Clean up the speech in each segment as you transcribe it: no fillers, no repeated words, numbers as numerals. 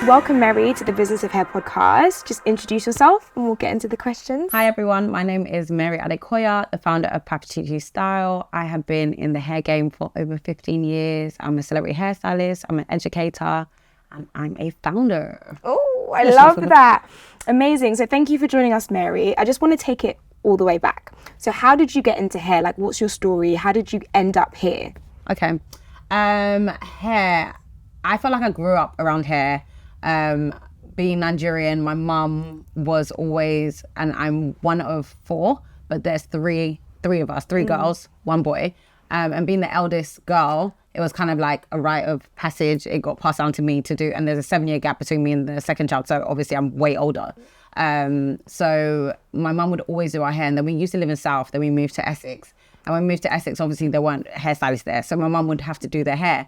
welcome Mary to the Business of Hair podcast. Just introduce yourself and we'll get into the questions. Hi everyone, my name is Mary Adekoya, the founder of Papachichistyle. I have been in the hair game for over 15 years. I'm a celebrity hairstylist, I'm an educator, and I'm a founder. Oh, I love that. Amazing. So thank you for joining us, Mary. I just want to take it all the way back. So how did you get into hair? Like, what's your story? How did you end up here? Okay. Hair. I felt like I grew up around hair. Being Nigerian, my mum was always, and I'm one of four, but there's three of us, three girls, one boy. And being the eldest girl, it was kind of like a rite of passage. It got passed down to me to do, and there's a 7-year gap between me and the second child. So obviously I'm way older. So my mum would always do our hair. And then we used to live in South, then we moved to Essex. And when we moved to Essex, obviously there weren't hairstylists there. So my mum would have to do their hair.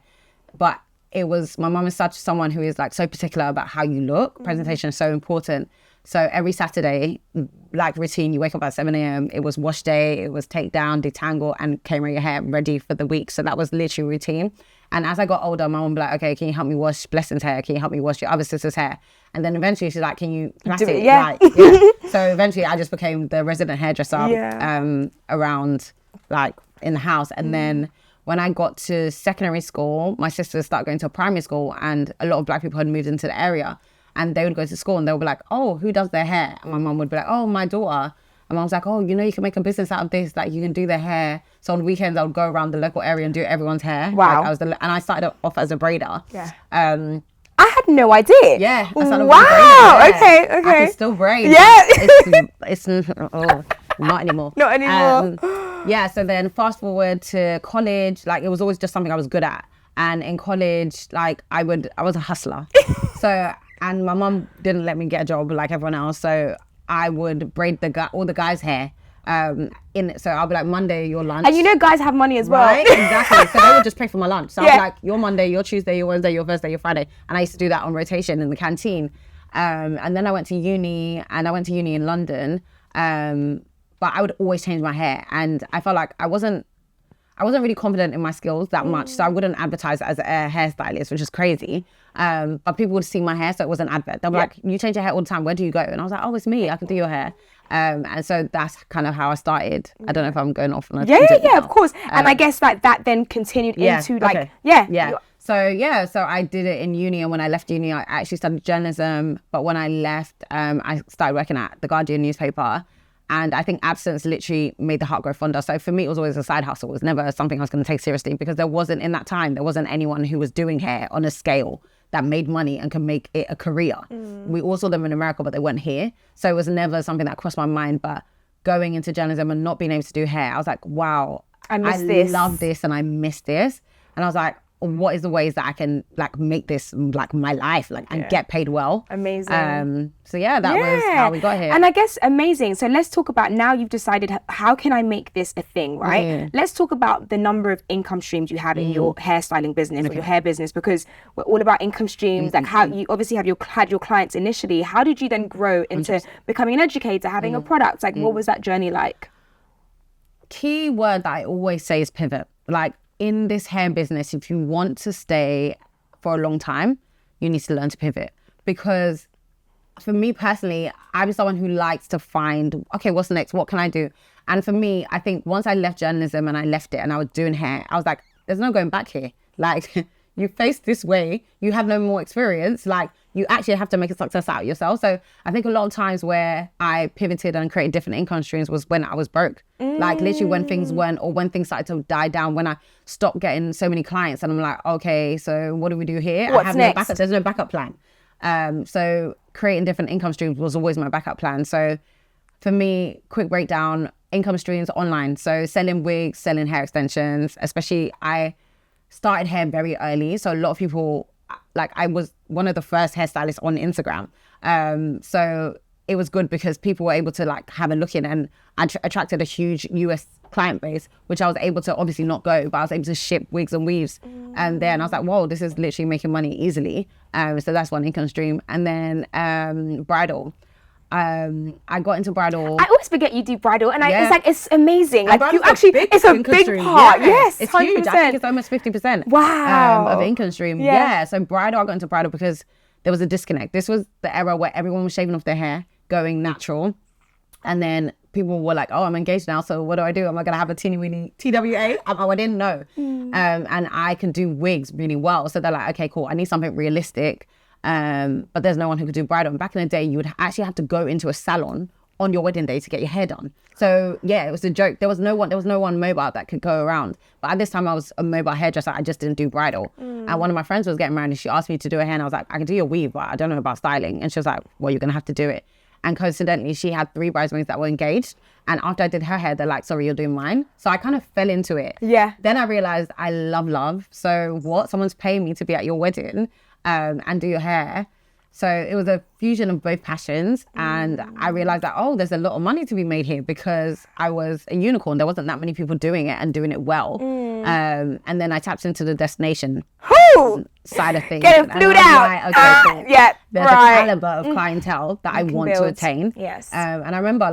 But my mum is such someone who is like so particular about how you look. Presentation is so important. So every Saturday, like routine, you wake up at 7 a.m. It was wash day, it was take down, detangle, and camera your hair ready for the week. So that was literally routine. And as I got older, my mum would be like, okay, can you help me wash Blessing's hair? Can you help me wash your other sister's hair? And then eventually she's like, can you plait it? Yeah. So eventually I just became the resident hairdresser around like in the house. And then when I got to secondary school, my sisters started going to a primary school and a lot of black people had moved into the area. And they would go to school and they would be like, oh, who does their hair? And my mum would be like, oh, my daughter. And mum was like, oh, you can make a business out of this. Like, you can do their hair. So on weekends, I would go around the local area and do everyone's hair. Wow. Like, and I started off as a braider. Yeah. I had no idea. Yeah. I started wow. Off as a braider. Okay. I can still braid. Yeah. It's not anymore. Not anymore. Yeah. So then fast forward to college, like it was always just something I was good at. And in college, like I was a hustler. And my mum didn't let me get a job like everyone else. So I would braid all the guys' hair. So I'll be like, Monday, your lunch. And guys have money as well. Right, exactly. So they would just pay for my lunch. So I was like, your Monday, your Tuesday, your Wednesday, your Thursday, your Friday. And I used to do that on rotation in the canteen. And then I went to uni, in London. But I would always change my hair. And I felt like I wasn't really confident in my skills that much. So I wouldn't advertise as a hairstylist, which is crazy. But people would see my hair, so it was an advert. They'll be like, you change your hair all the time, where do you go? And I was like, oh, it's me, I can do your hair. And so that's kind of how I started. I don't know if I'm going off on a tangent now. Of course. And I guess that then continued into So I did it in uni, and when I left uni, I actually studied journalism. But when I left, I started working at the Guardian newspaper. And I think absence literally made the heart grow fonder. So for me, it was always a side hustle. It was never something I was going to take seriously because there wasn't anyone who was doing hair on a scale that made money and could make it a career. We all saw them in America, but they weren't here. So it was never something that crossed my mind. But going into journalism and not being able to do hair, I was like, wow, I love this and I miss this. And I was like, what is the ways that I can like make this like my life and get paid well. Amazing. So that was how we got here. And I guess amazing. So let's talk about, now you've decided, how can I make this a thing, right? Let's talk about the number of income streams you have in your hairstyling business or your hair business, because we're all about income streams. Like how you obviously had your clients initially. How did you then grow into becoming an educator, having a product? Like what was that journey like? Key word that I always say is pivot. Like, in this hair business, if you want to stay for a long time, you need to learn to pivot. Because for me personally, I'm someone who likes to find, okay, what's next? What can I do? And for me, I think once I left journalism and I left it and I was doing hair, I was like, there's no going back here. Like, you face this way, you have no more experience. Like, you actually have to make a success out of yourself. So I think a lot of times where I pivoted and created different income streams was when I was broke. Like literally when things weren't, or when things started to die down, when I stopped getting so many clients and I'm like, okay, so what do we do here? What's next? No backup, there's no backup plan. So creating different income streams was always my backup plan. So for me, quick breakdown, income streams online. So selling wigs, selling hair extensions, especially I started hair very early. So a lot of people, like I was one of the first hairstylists on Instagram. So it was good because people were able to like have a look in, and I attracted a huge US client base, which I was able to obviously not go, but I was able to ship wigs and weaves. And then I was like, whoa, this is literally making money easily. So that's one income stream. And then bridal. I got into bridal. I always forget you do bridal, and it's amazing. Like you actually, it's a big stream. part. Yeah. Yes, it's 100%. huge. I think it's almost 50%. Wow. Of income stream. Yeah. So bridal, I got into bridal because there was a disconnect. This was the era where everyone was shaving off their hair, going natural. And then people were like, oh, I'm engaged now, so what do I do? Am I going to have a teeny weeny TWA? I didn't know. And I can do wigs really well. So they're like, okay, cool. I need something realistic. But there's no one who could do bridal. And back in the day, you would actually have to go into a salon on your wedding day to get your hair done. So yeah, it was a joke. There was no one mobile that could go around. But at this time I was a mobile hairdresser. I just didn't do bridal. And one of my friends was getting married and she asked me to do her hair and I was like, I can do your weave, but I don't know about styling. And she was like, well, you're gonna have to do it. And coincidentally, she had 3 bridesmaids that were engaged. And after I did her hair, they're like, sorry, you're doing mine. So I kind of fell into it. Yeah. Then I realized I love. So what? Someone's paying me to be at your wedding and do your hair. So it was a fusion of both passions. And I realized that, oh, there's a lot of money to be made here because I was a unicorn. There wasn't that many people doing it and doing it well. And then I tapped into the destination side of things. Get it flued out. Like, okay, cool. Yeah, there's a caliber of clientele that I want to attain. Yes. And I remember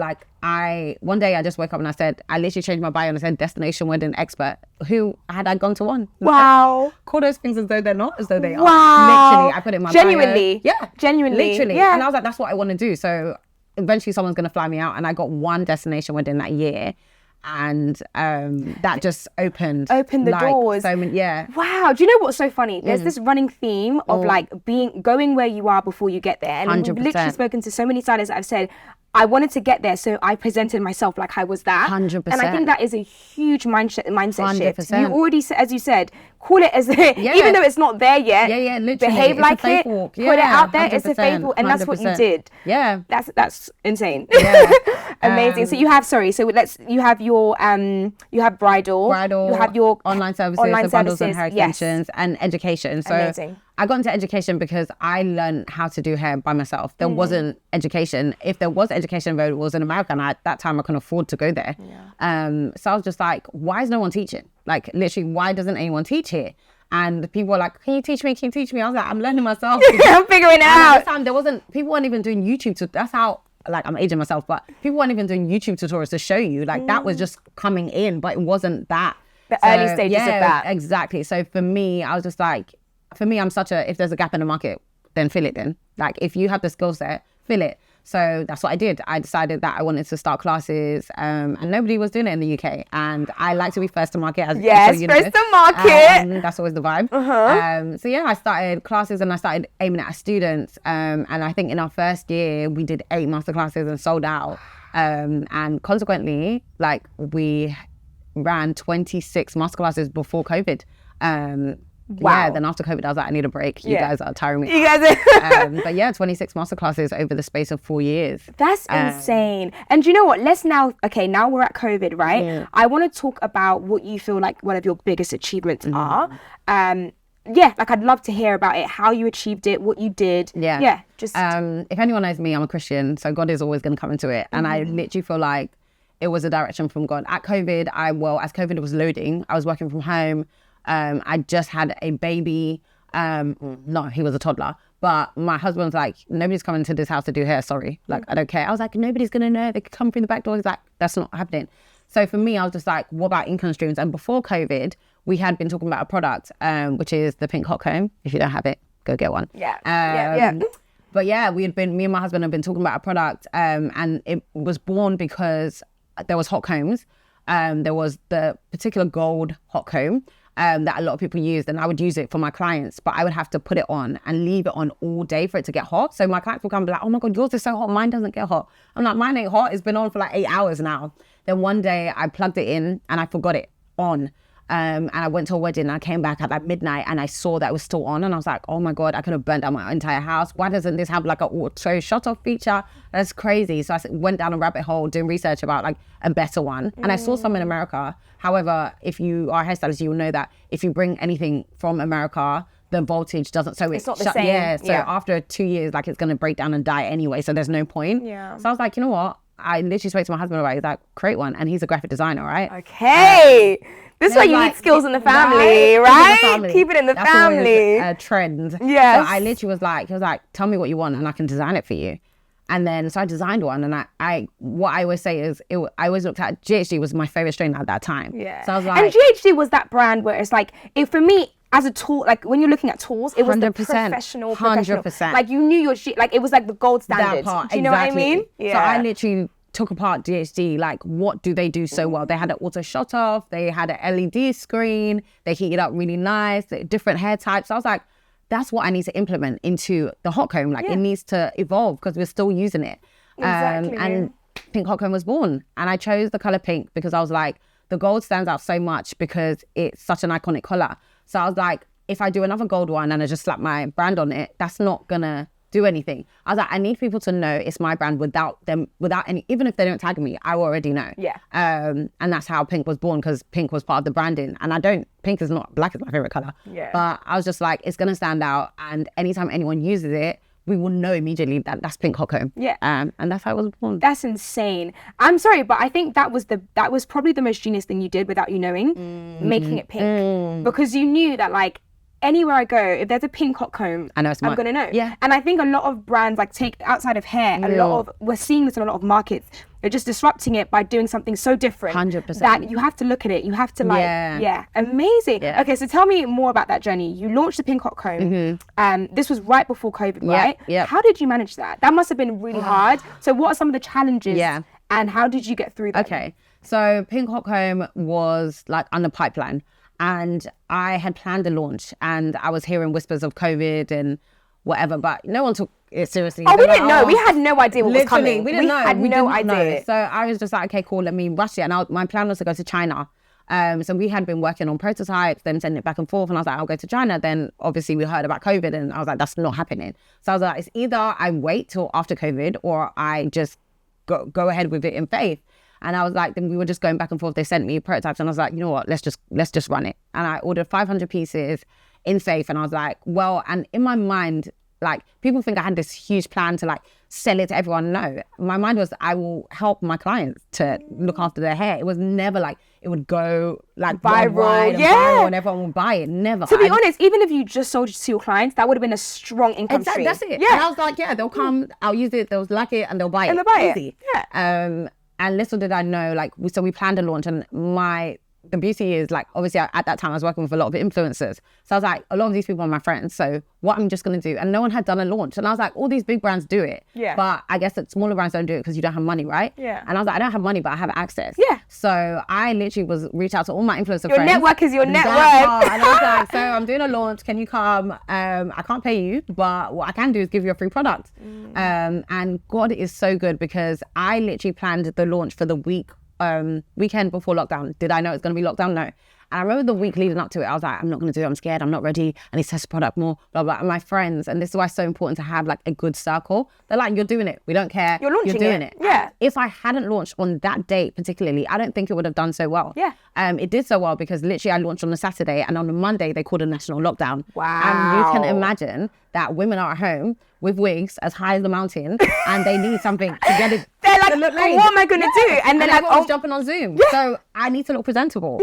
one day I just woke up and I said, I literally changed my bio and I said destination wedding expert. Who had I gone to one? Wow. Call those things as though they're not, as though they are. Wow. Literally, I put it in my Genuinely. bio. Yeah. Genuinely. Literally. Yeah. And I was like, that's what I want to do. So eventually someone's going to fly me out. And I got one destination wedding that year. And that just opened the doors. So many, yeah. Wow. Do you know what's so funny? There's this running theme of like going where you are before you get there. And we've literally spoken to so many stylists that have said, I wanted to get there, so I presented myself like I was that. 100%. And I think that is a huge mindset 100%. shift. You already, as you said, call it as even though it's not there yet. Yeah, literally. Behave like it. Put it out there. It's a faith walk, and 100%. that's what you did. Yeah. That's insane. Yeah. Amazing. So you have you have your you have bridal. You have your online services, bundles and hair extensions, and education. So amazing. I got into education because I learned how to do hair by myself. There wasn't education. If there was education available, it was in America, and at that time I couldn't afford to go there. Yeah. So I was just like, why is no one teaching? Like, literally, why doesn't anyone teach here? And people were like, can you teach me? Can you teach me? I was like, I'm learning myself. I'm figuring it out. At this time, people weren't even doing YouTube. That's how, like, I'm aging myself, but people weren't even doing YouTube tutorials to show you. Like, that was just coming in, but it wasn't that. The early stages of that. Exactly. So for me, I was just like, I'm if there's a gap in the market, then fill it then. Like, if you have the skill set, fill it. So that's what I did. I decided that I wanted to start classes, and nobody was doing it in the UK. And I like to be first to market. As yes, you first to market. That's always the vibe. So yeah, I started classes and I started aiming at students. And I think in our first year, we did 8 masterclasses and sold out. And consequently, like, we ran 26 masterclasses before COVID. Wow. Yeah, then after COVID, I was like, I need a break. You guys are tiring me. You guys are... but yeah, 26 masterclasses over the space of 4 years. That's insane. And do you know what? Now we're at COVID, right? Yeah. I want to talk about what you feel like one of your biggest achievements are. Like, I'd love to hear about it, how you achieved it, what you did. Yeah. Just... if anyone knows me, I'm a Christian, so God is always going to come into it. And I literally feel like it was a direction from God. At COVID, as COVID was loading, I was working from home. I just had a baby. No, he was a toddler. But my husband was like, nobody's coming to this house to do hair, sorry. Like, I don't care. I was like, nobody's going to know. They could come through the back door. He's like, that's not happening. So for me, I was just like, what about income streams? And before COVID, we had been talking about a product, which is the pink hot comb. If you don't have it, go get one. Yeah. But yeah, me and my husband have been talking about a product, and it was born because there was hot combs. There was the particular gold hot comb. That a lot of people used, and I would use it for my clients, but I would have to put it on and leave it on all day for it to get hot. So my clients will come and be like, oh my God, yours is so hot, mine doesn't get hot. I'm like, mine ain't hot, it's been on for like 8 hours now. Then one day I plugged it in and I forgot it on. And I went to a wedding and I came back at like midnight and I saw that it was still on, and I was like, oh my God, I could have burnt down my entire house. Why doesn't this have like an auto shut off feature? That's crazy. So I went down a rabbit hole doing research about like a better one. And I saw some in America. However, if you are a hairstylist, you will know that if you bring anything from America, the voltage doesn't, so it's not the same. Yeah, so after 2 years, like, it's going to break down and die anyway, so there's no point. Yeah. So I was like, you know what? I literally spoke to my husband about it. He's like, create one. And he's a graphic designer, right? Okay. This is why you need skills in the family, right? Keep it in the family. That's a trend. Yes. So I literally was like, he was like, tell me what you want and I can design it for you. And then, so I designed one, and what I always say is, I always looked at GHD was my favorite strain at that time. Yeah. So I was like, and GHD was that brand where it's like, for me, as a tool, like when you're looking at tools, it was 100%, the professional. 100%. Like you knew your shit, like it was like the gold standard. That part, do you know what I mean? Yeah. So I literally took apart DHD, like what do they do so well? They had an auto shut off, they had an LED screen, they heated up really nice, different hair types. I was like, that's what I need to implement into the hot comb. Like it needs to evolve because we're still using it. Exactly. And pink hot comb was born. And I chose the color pink because I was like, the gold stands out so much because it's such an iconic color. So I was like, if I do another gold one and I just slap my brand on it, that's not gonna do anything. I was like, I need people to know it's my brand without any, even if they don't tag me, I already know. Yeah. And that's how pink was born, because pink was part of the branding. And pink is not, black is my favorite color. Yeah. But I was just like, it's gonna stand out. And anytime anyone uses it, we will know immediately that that's pink hot comb. Yeah. And that's how it was born. That's insane. I'm sorry, but I think that was probably the most genius thing you did without you knowing, making it pink. Because you knew that like anywhere I go, if there's a pink hot comb, I know it's I'm gonna know. Yeah. And I think a lot of brands like take outside of hair, we're seeing this in a lot of markets. They're just disrupting it by doing something so different 100%. that you have to look at it. You have to amazing. Yeah. Okay, so tell me more about that journey. You launched the pink hot comb. This was right before COVID, right? Yeah. How did you manage that? That must have been really hard. So what are some of the challenges? Yeah. And how did you get through that? Okay, so pink hot comb was like on the pipeline, and I had planned a launch, and I was hearing whispers of COVID and whatever, but no one took it seriously. Oh, we didn't know. We had no idea what was coming. We didn't know. Had we no didn't idea. know. So I was just like, okay, cool, let me rush it. And my plan was to go to China. So we had been working on prototypes, then sending it back and forth. And I was like, I'll go to China. Then obviously we heard about COVID, and I was like, that's not happening. So I was like, it's either I wait till after COVID or I just go ahead with it in faith. And I was like, then we were just going back and forth. They sent me prototypes, and I was like, you know what, let's just run it. And I ordered 500 pieces in faith. And I was like, well, and in my mind, like people think I had this huge plan to like sell it to everyone. No, my mind was I will help my clients to look after their hair. It was never like it would go like viral, viral and everyone would buy it. Never. To be honest, even if you just sold it to your clients, that would have been a strong income stream. That's it. Yeah. And I was like, yeah, they'll come, I'll use it, they'll like it, and they'll buy it. And they'll buy Easy. it. Yeah. And little did I know, like, so we planned a launch, and the beauty is, like, obviously at that time I was working with a lot of influencers. So I was like, a lot of these people are my friends. So what I'm just going to do, and no one had done a launch. And I was like, all these big brands do it. Yeah. But I guess that smaller brands don't do it because you don't have money, right? Yeah. And I was like, I don't have money, but I have access. Yeah. So I literally reached out to all my influencer friends. Your network is your network. And I was like, so I'm doing a launch. Can you come? I can't pay you, but what I can do is give you a free product. And God is so good, because I literally planned the launch for the weekend before lockdown. Did I know it's going to be lockdown? No. And I remember the week leading up to it, I was like, I'm not going to do it. I'm scared. I'm not ready. I need to test the product more, blah, blah. And my friends, and this is why it's so important to have like a good circle. They're like, you're doing it. We don't care. You're launching You're doing it. Yeah. And if I hadn't launched on that date particularly, I don't think it would have done so well. Yeah. It did so well because literally I launched on a Saturday, and on a Monday they called a national lockdown. Wow. And you can imagine that women are at home with wigs as high as the mountain, and they need something to get it. They're like, what am I going to do? And then like, everyone's jumping on Zoom. Yeah. So I need to look presentable.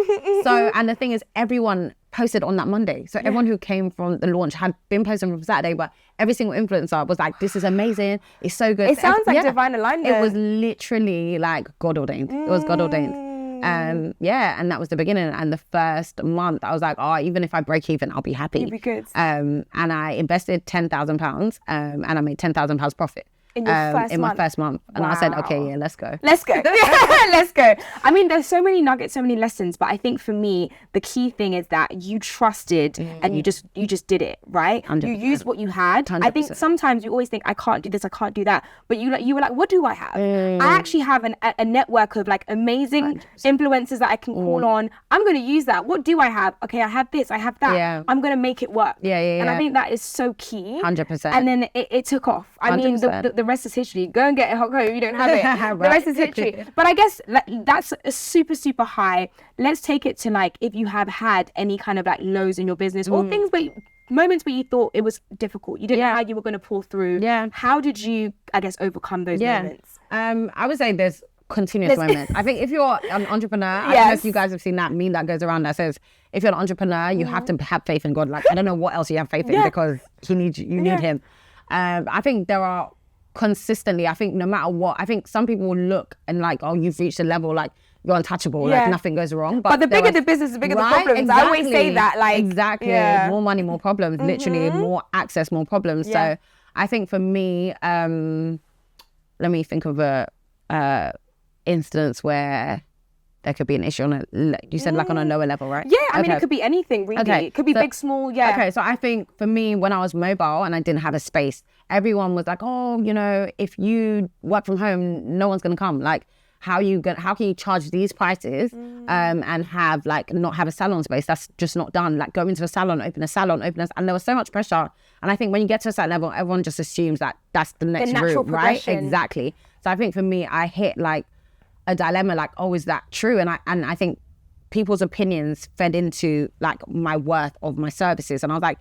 And the thing is, everyone posted on that Monday. So everyone who came from the launch had been posting from Saturday, but every single influencer was like, this is amazing. It's so good. It sounds like divine alignment. It was literally like God ordained. It was God ordained. And that was the beginning. And the first month I was like, oh, even if I break even, I'll be happy. You'll be good. And I invested £10,000 and I made £10,000 profit. In your my first month. And I said, okay, yeah, let's go. Let's go. Let's go. I mean, there's so many nuggets, so many lessons, but I think for me, the key thing is that you trusted and you just did it, right? 100%. You used what you had. 100%. I think sometimes you always think, I can't do this, I can't do that. But you were like, what do I have? I actually have a network of like amazing 100%. Influencers that I can call on. I'm going to use that. What do I have? Okay, I have this, I have that. Yeah. I'm going to make it work. Yeah. And I think that is so key. 100%. And then it took off. I mean, the rest is history. Go and get a hot comb if you don't have it. The rest is history. But I guess that's a super, super high. Let's take it to like, if you have had any kind of like lows in your business or things moments where you thought it was difficult. You didn't know how you were going to pull through. Yeah. How did you, I guess, overcome those moments? I would say there's continuous moments. I think if you're an entrepreneur, I don't know if you guys have seen that meme that goes around that says, if you're an entrepreneur, you have to have faith in God. Like, I don't know what else you have faith in because you need him. I think there are consistently, I think no matter what, I think some people will look and like, oh, you've reached a level, like you're untouchable. Like nothing goes wrong. But the bigger the business, the bigger the problems. Exactly. I always say that. Like exactly, more money, more problems. Literally, more access, more problems. So I think for me, let me think of a instance where there could be an issue on you said like on a lower level, right? Yeah, I mean, it could be anything really. Okay. It could be big, small, Okay, so I think for me, when I was mobile and I didn't have a space, everyone was like, oh, you know, if you work from home, no one's going to come. Like, how can you charge these prices and have like not have a salon space? That's just not done. Like, go into a salon, and there was so much pressure. And I think when you get to a certain level, everyone just assumes that that's the next route, right? Exactly. So I think for me, I hit like a dilemma, like, oh, is that true? And I think people's opinions fed into like my worth of my services. And I was like,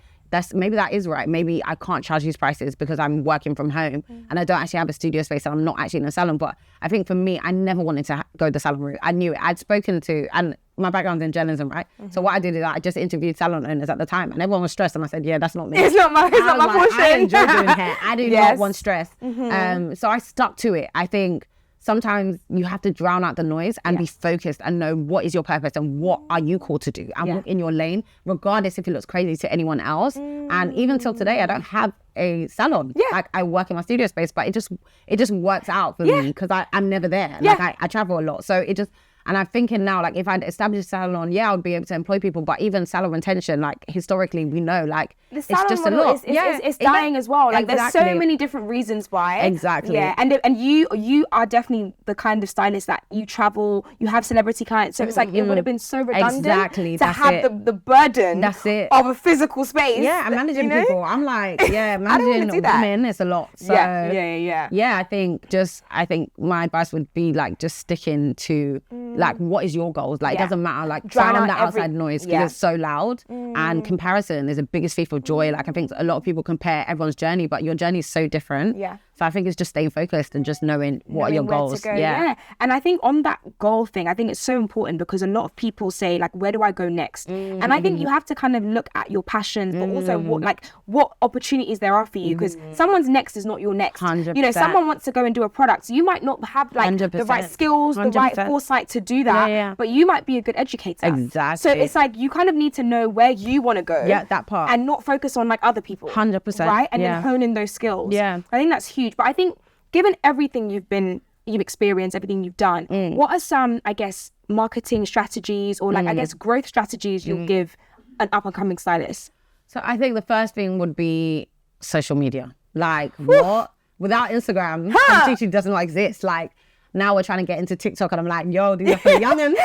maybe that is right. Maybe I can't charge these prices because I'm working from home and I don't actually have a studio space and I'm not actually in a salon. But I think for me, I never wanted to go the salon route. I knew it. I'd spoken to, and my background's in journalism, right? So what I did is I just interviewed salon owners at the time and everyone was stressed. And I said, yeah, that's not me. It's not my portion. I enjoy doing hair. I do not want stress. So I stuck to it. I think sometimes you have to drown out the noise and be focused and know what is your purpose and what are you called to do and walk in your lane, regardless if it looks crazy to anyone else. And even till today, I don't have a salon. Like, I work in my studio space, but it just works out for me because I'm never there. Like I travel a lot. So it just, and I'm thinking now, like, if I'd established a salon, I would be able to employ people. But even salon retention, like, historically, we know, like, it's just a lot. It's dying as well. Like, there's so many different reasons why. Exactly. Yeah, and you are definitely the kind of stylist that you travel, you have celebrity clients. So it's like, it would have been so redundant to have the burden of a physical space. Yeah, and managing people. I'm like, managing women is a lot. So, I think my advice would be, like, just sticking to, like, what is your goals? Like, it doesn't matter, like, drown that outside noise because it's so loud. And comparison is the biggest thief of joy. Like, I think a lot of people compare everyone's journey, but your journey is so different. So I think it's just staying focused and just knowing what are your goals. And I think on that goal thing, I think it's so important because a lot of people say, like, where do I go next? And I think you have to kind of look at your passions, but also what opportunities there are for you, because someone's next is not your next. 100%. You know, someone wants to go and do a product, so you might not have like 100%. the right skills, 100%. The right foresight to do that, but you might be a good educator. Exactly. So it's like you kind of need to know where you want to go. Yeah, that part. And not focus on like other people. 100%. Right? And then hone in those skills. Yeah. I think that's huge. But I think given everything you've experienced, everything you've done, what are some, I guess, marketing strategies or like, I guess, growth strategies you'll give an up and coming stylist? So I think the first thing would be social media. Like, what? Without Instagram, literally does not exist. Like, now we're trying to get into TikTok and I'm like, yo, these are for the youngins.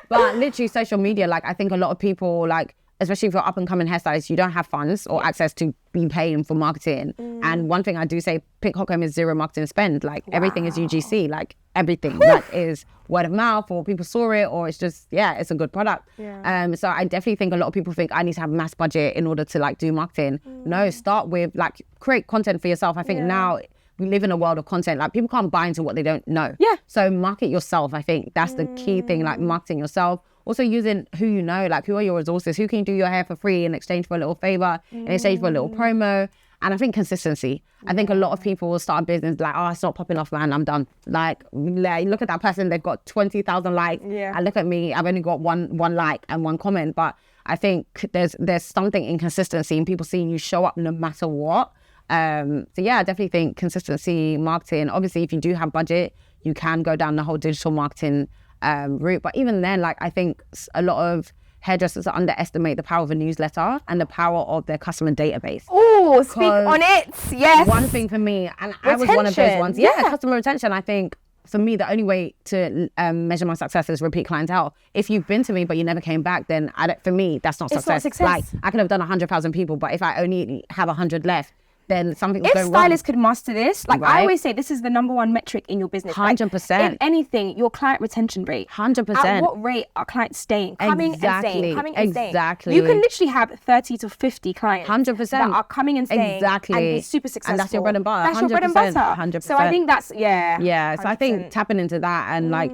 But literally social media, like, I think a lot of people, like, especially if you're up and coming hairstylists, you don't have funds or access to be paying for marketing. And one thing I do say, Pick Hockham is zero marketing spend. Like, everything is UGC, like everything. Like, is word of mouth, or people saw it, or it's just, it's a good product. So I definitely think a lot of people think I need to have mass budget in order to like do marketing. No, start with like, create content for yourself. I think now we live in a world of content. Like, people can't buy into what they don't know. So market yourself. I think that's the key thing, like marketing yourself. Also using who you know, like, who are your resources? Who can you do your hair for free in exchange for a little favor, in exchange for a little promo? And I think consistency. I think a lot of people will start a business like, oh, it's not popping off, man, I'm done. Like, look at that person, they've got 20,000 likes. And look at me, I've only got one like and one comment. But I think there's something in consistency and people seeing you show up no matter what. So yeah, I definitely think consistency, marketing. Obviously, if you do have budget, you can go down the whole digital marketing route. But even then, like, I think a lot of hairdressers underestimate the power of a newsletter and the power of their customer database. Oh, speak on it. Yes. One thing for me, and I was one of those ones. Customer retention. I think for me, the only way to measure my success is repeat clientele. If you've been to me but you never came back, then for me, that's not success. Like, I could have done 100,000 people, but if I only have 100 left, then something's going wrong. If stylists could master this, like I always say, this is the number one metric in your business. 100%. Like, if anything, your client retention rate. 100%. At what rate are clients staying? Coming and staying. Exactly. You can literally have 30 to 50 clients 100% that are coming and staying and be super successful. And that's your bread and butter. That's your bread and butter. 100%. So I think that's, Yeah, so I think tapping into that and like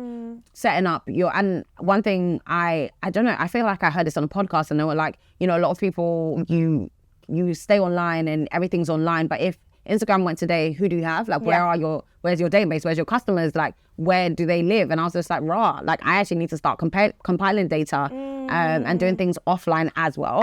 setting up and one thing I don't know, I feel like I heard this on a podcast and they were like, you know, a lot of people, you stay online and everything's online, but if Instagram went today, who do you have? Like, where's your database? Where's your customers? Like, where do they live? And I was just like, like, I actually need to start compiling data and doing things offline as well.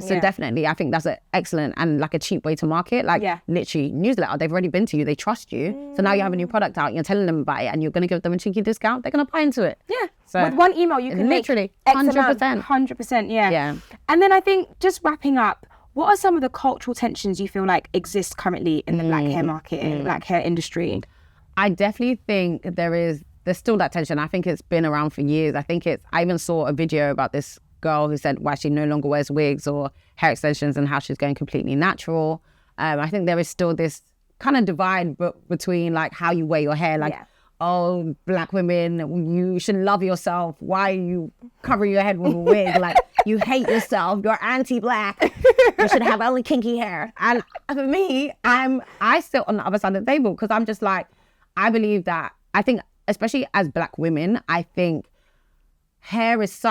So definitely, I think that's an excellent and like a cheap way to market. Like, literally, newsletter, they've already been to you, they trust you. So now you have a new product out, you're telling them about it, and you're going to give them a cheeky discount, they're going to buy into it. So with one email, you can literally make 100%. 100%, yeah. And then I think just wrapping up, what are some of the cultural tensions you feel like exist currently in the black hair market and black hair industry? I definitely think there's still that tension. I think it's been around for years. I even saw a video about this girl who said why she no longer wears wigs or hair extensions and how she's going completely natural. I think there is still this kind of divide between like how you wear your hair. Like, oh, black women, you should love yourself. Why are you covering your head with a wig? Like, you hate yourself. You're anti-black. You should have only kinky hair. And for me, I sit on the other side of the table because I'm just like, I believe that, I think, especially as black women, I think hair is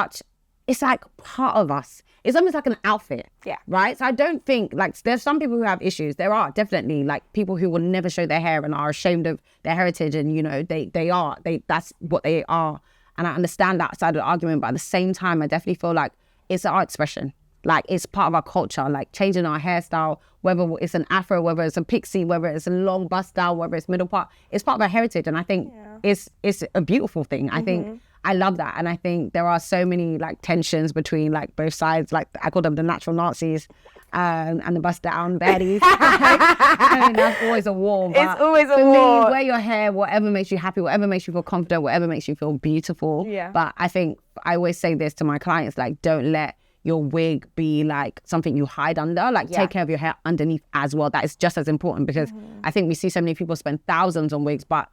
it's like part of us. It's almost like an outfit, right? So I don't think, like, there's some people who have issues. There are definitely, like, people who will never show their hair and are ashamed of their heritage, and, you know, that's what they are. And I understand that side of the argument, but at the same time, I definitely feel like it's our expression. Like, it's part of our culture, like changing our hairstyle, whether it's an afro, whether it's a pixie, whether it's a long bust style, whether it's middle part, it's part of our heritage. And I think it's a beautiful thing. I think I love that. And I think there are so many like tensions between like both sides. Like, I call them the natural Nazis and the bust down baddies. I mean, that's always a war. But it's always a for war. Me, wear your hair, whatever makes you happy, whatever makes you feel confident, whatever makes you feel beautiful. But I think I always say this to my clients, like, don't let your wig be like something you hide under. Like, take care of your hair underneath as well. That is just as important, because I think we see so many people spend thousands on wigs, but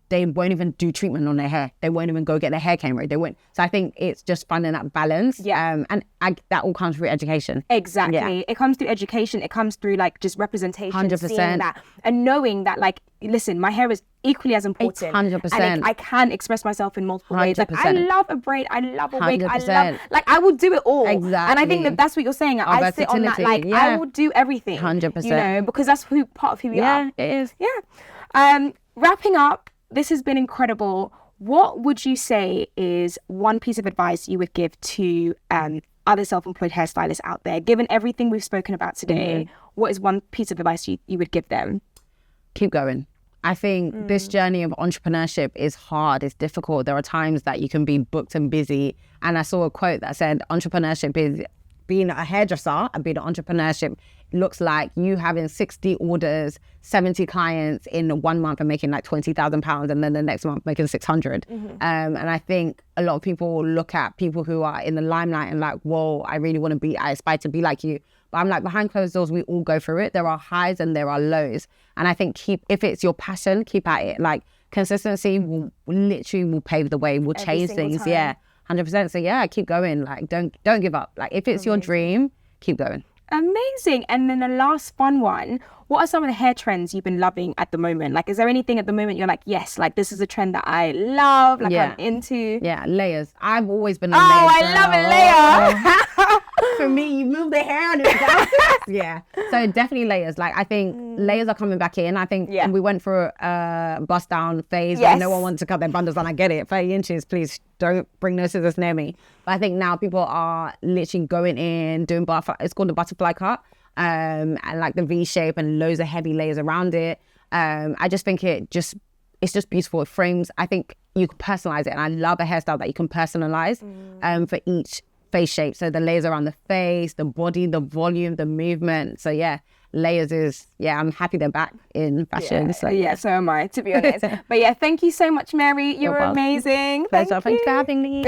they won't even do treatment on their hair. They won't even go get their hair came ready. They won't. So I think it's just finding that balance. And that all comes through education. Exactly. It comes through education. It comes through like just representation. 100%. Seeing that and knowing that, like, listen, my hair is equally as important. 100%. And I can express myself in multiple ways. Like, 100%. I love a braid. I love a wig. 100%. I will do it all. Exactly. And I think that's what you're saying. I sit on that, like, I will do everything. 100%. You know, because that's part of who we are. Yeah, it is. Yeah. Wrapping up, this has been incredible. What would you say is one piece of advice you would give to other self-employed hairstylists out there? Given everything we've spoken about today, what is one piece of advice you would give them? Keep going. I think this journey of entrepreneurship is hard. It's difficult. There are times that you can be booked and busy. And I saw a quote that said, entrepreneurship is being a hairdresser, and being an entrepreneurship looks like you having 60 orders, 70 clients in 1 month and making like £20,000, and then the next month making 600. And I think a lot of people look at people who are in the limelight and like, whoa, I aspire to be like you. But I'm like, behind closed doors, we all go through it. There are highs and there are lows. And I think if it's your passion, keep at it. Like, consistency will pave the way, will change things. Time. Yeah, 100%. So yeah, keep going. Like, don't give up. Like, if it's your dream, keep going. Amazing. And then the last fun one, what are some of the hair trends you've been loving at the moment? Like, is there anything at the moment you're like, yes, like, this is a trend that I love, like, I'm into? Yeah, layers. I've always been a layer girl. I love a layer. For me, you move the hair and yeah. So definitely layers. Like, I think layers are coming back in. I think we went through a bust down phase where no one wanted to cut their bundles, and I get it. 30 inches, please don't bring no scissors near me. But I think now people are literally going in, doing it's called the butterfly cut. And like the V shape and loads of heavy layers around it. I just think it's just beautiful. It frames. I think you can personalize it, and I love a hairstyle that you can personalize for each face shape. So the layers around the face, the body, the volume, the movement. So yeah, layers is, I'm happy they're back in fashion. So am I, to be honest. But yeah, thank you so much, Mary. You're amazing. Pleasure. Thanks for having me.